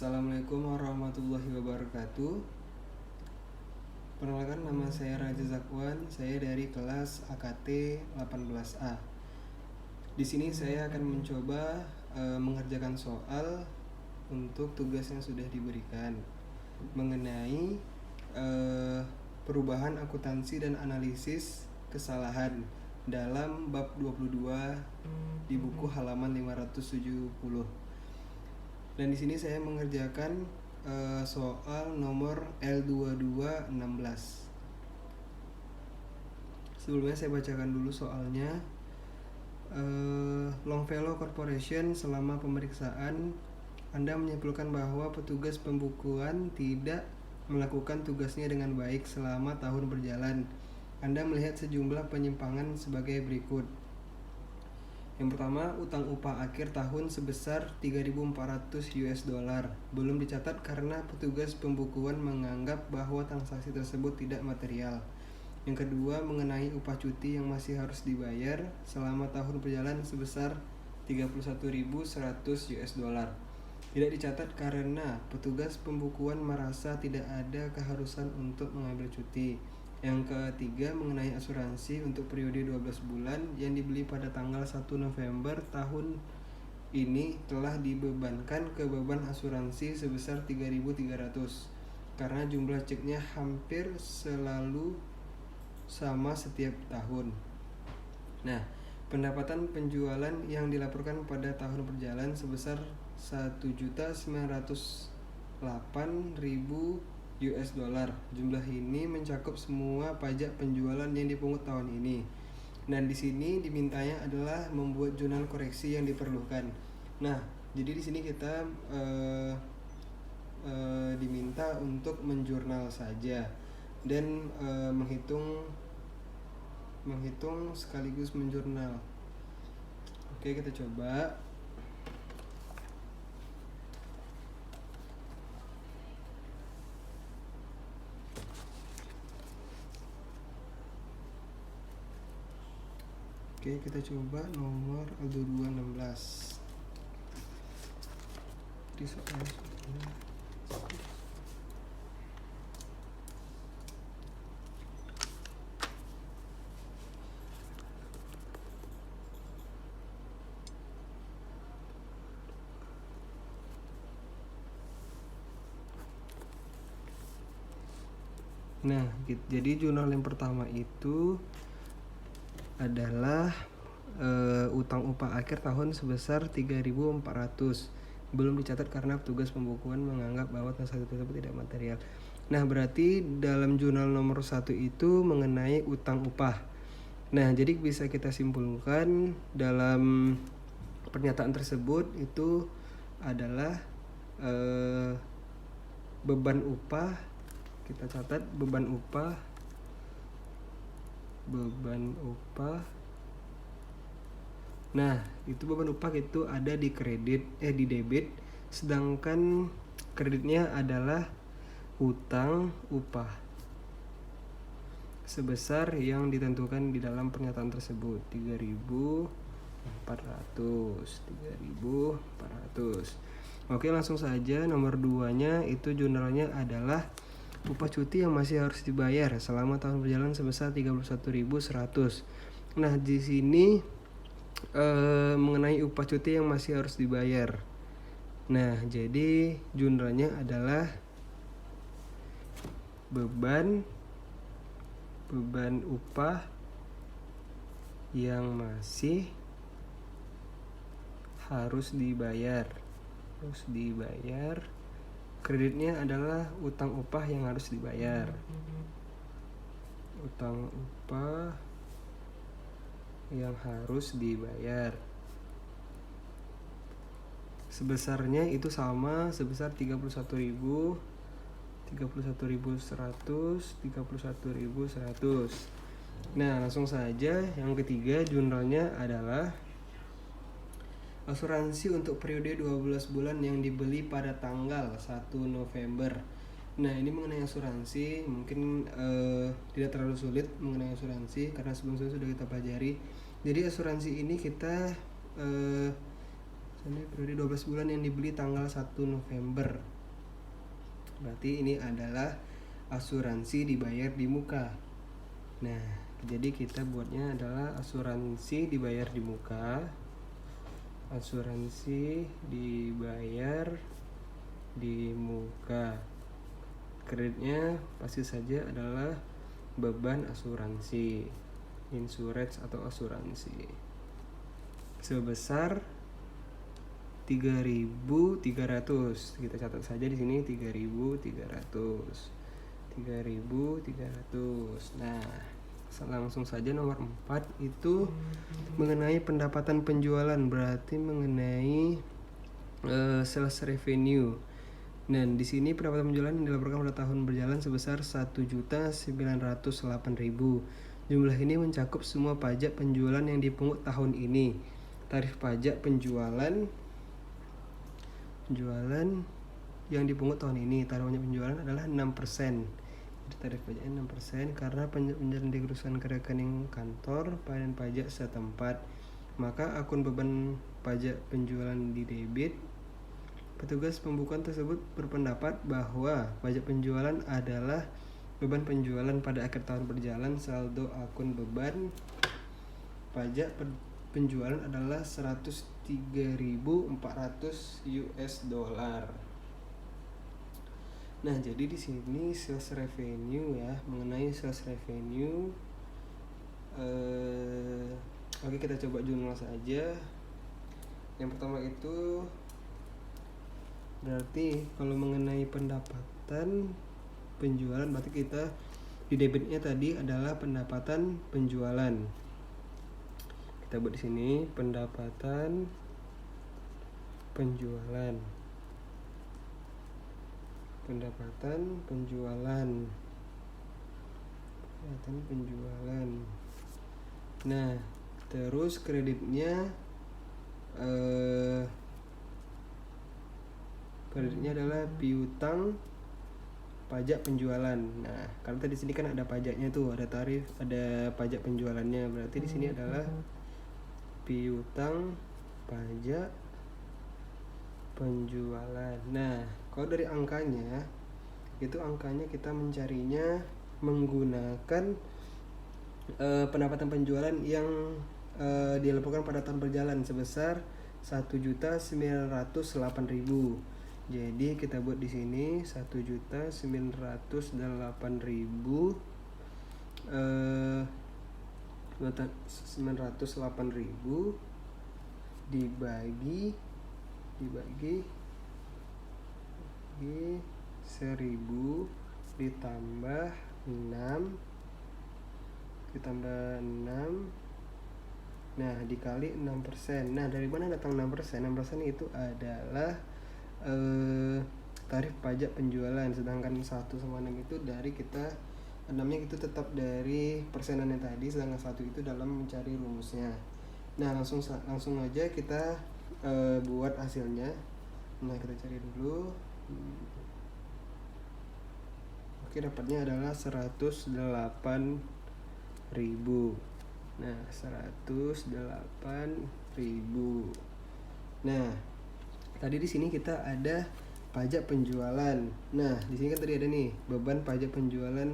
Assalamualaikum warahmatullahi wabarakatuh. Perkenalkan, nama saya Raja Zakwan. Saya dari kelas AKT 18A. Di sini saya akan mencoba mengerjakan soal untuk tugas yang sudah diberikan mengenai perubahan akuntansi dan analisis kesalahan dalam bab 22 di buku halaman 570. Dan di sini saya mengerjakan soal nomor L2216. Sebelumnya saya bacakan dulu soalnya. Longfellow Corporation, selama pemeriksaan Anda menyimpulkan bahwa petugas pembukuan tidak melakukan tugasnya dengan baik selama tahun berjalan. Anda melihat sejumlah penyimpangan sebagai berikut. Yang pertama, utang upah akhir tahun sebesar 3.400 US dollar belum dicatat karena petugas pembukuan menganggap bahwa transaksi tersebut tidak material. Yang kedua, mengenai upah cuti yang masih harus dibayar selama tahun berjalan sebesar 31.100 US dollar. Tidak dicatat karena petugas pembukuan merasa tidak ada keharusan untuk mengambil cuti. Yang ketiga, mengenai asuransi untuk periode 12 bulan yang dibeli pada tanggal 1 November tahun ini telah dibebankan ke beban asuransi sebesar 3.300 karena jumlah ceknya hampir selalu sama setiap tahun. Nah, pendapatan penjualan yang dilaporkan pada tahun berjalan sebesar 1.908.000 US dollar. Jumlah ini mencakup semua pajak penjualan yang dipungut tahun ini. Dan di sini dimintanya adalah membuat jurnal koreksi yang diperlukan. Nah, jadi di sini kita diminta untuk menjurnal saja dan menghitung sekaligus menjurnal. Oke, kita coba. Oke, kita coba nomor L2216. Di soal ini. Nah, jadi jurnal yang pertama itu adalah utang upah akhir tahun sebesar 3.400 belum dicatat karena petugas pembukuan menganggap bahwa transaksi tersebut tidak material. Nah, berarti dalam jurnal nomor 1 itu mengenai utang upah. Nah, jadi bisa kita simpulkan dalam pernyataan tersebut itu adalah beban upah. Kita catat beban upah. Nah, itu beban upah itu ada di di debit, sedangkan kreditnya adalah utang upah sebesar yang ditentukan di dalam pernyataan tersebut, 3.400. Oke, langsung saja nomor 2-nya itu jurnalnya adalah upah cuti yang masih harus dibayar selama tahun berjalan sebesar 31.100. Nah, di sini mengenai upah cuti yang masih harus dibayar. Nah, jadi jurnalnya adalah beban upah yang masih harus dibayar. Kreditnya adalah utang upah yang harus dibayar. Utang upah yang harus dibayar. Sebesarnya itu sama, sebesar 31.100, 31.100. Nah, langsung saja yang ketiga jurnalnya adalah asuransi untuk periode 12 bulan yang dibeli pada tanggal 1 November. Nah, ini mengenai asuransi mungkin tidak terlalu sulit mengenai asuransi karena sebelumnya sudah kita pelajari. Jadi asuransi ini kita ini periode 12 bulan yang dibeli tanggal 1 November. Berarti ini adalah asuransi dibayar di muka. Nah, jadi kita buatnya adalah asuransi dibayar di muka. Asuransi dibayar di muka. Kreditnya pasti saja adalah beban asuransi, insurance atau asuransi, sebesar 3.300. Kita catat saja di sini 3.300. Nah, langsung saja nomor 4 itu mengenai pendapatan penjualan, berarti mengenai sales revenue. Nah, di sini pendapatan penjualan yang dilaporkan pada tahun berjalan sebesar 1.908.000. Jumlah ini mencakup semua pajak penjualan yang dipungut tahun ini. Tarif pajak penjualan yang dipungut tahun ini, tarif pajak penjualan adalah 6%. Jadi tarif pajaknya 6% karena penjualan dikerusakan ke rekening kantor dan pajak setempat. Maka akun beban pajak penjualan didebit. Petugas pembukuan tersebut berpendapat bahwa pajak penjualan adalah beban penjualan pada akhir tahun berjalan. Saldo akun beban pajak penjualan adalah 103.400 US dollar. Nah, jadi di sini sales revenue ya, mengenai sales revenue. Oke, kita coba jurnal saja. Yang pertama itu berarti kalau mengenai pendapatan penjualan, berarti kita di debitnya tadi adalah pendapatan penjualan. Kita buat di sini pendapatan penjualan. Nah, terus kreditnya adalah piutang pajak penjualan. Nah, karena tadi sini kan ada pajaknya tuh, ada tarif, ada pajak penjualannya. Berarti di sini adalah piutang pajak penjualan. Nah, kalau dari angkanya, itu angkanya kita mencarinya menggunakan pendapatan penjualan yang dilaporkan pada tahun berjalan sebesar 1.908.000. Jadi kita buat di sini 1.908.000 dibagi 1.000 ditambah 6. Nah, dikali 6%. Nah, dari mana datang 6%? 6% itu adalah tarif pajak penjualan, sedangkan 1 sama 6 itu dari kita 6-nya itu tetap dari persenannya tadi, sedangkan 1 itu dalam mencari rumusnya. Nah, langsung aja kita buat hasilnya. Nah, kita cari dulu. Oke, dapatnya adalah 108.000. Nah, 108.000. Nah, tadi di sini kita ada pajak penjualan. Nah, di sini kan tadi ada nih beban pajak penjualan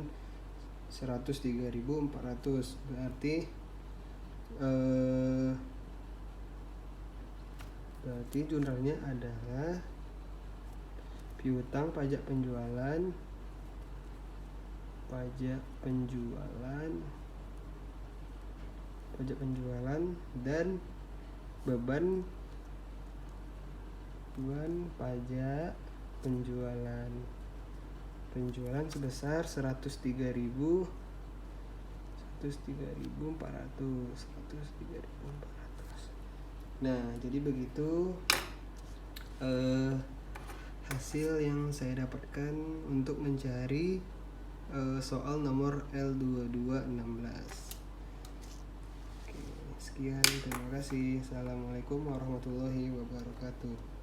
103.400. Berarti jurnalnya adalah piutang pajak penjualan dan beban pajak penjualan sebesar 103.400. Nah, jadi begitu hasil yang saya dapatkan untuk mencari soal nomor L2216. Oke, sekian, terima kasih. Assalamualaikum warahmatullahi wabarakatuh.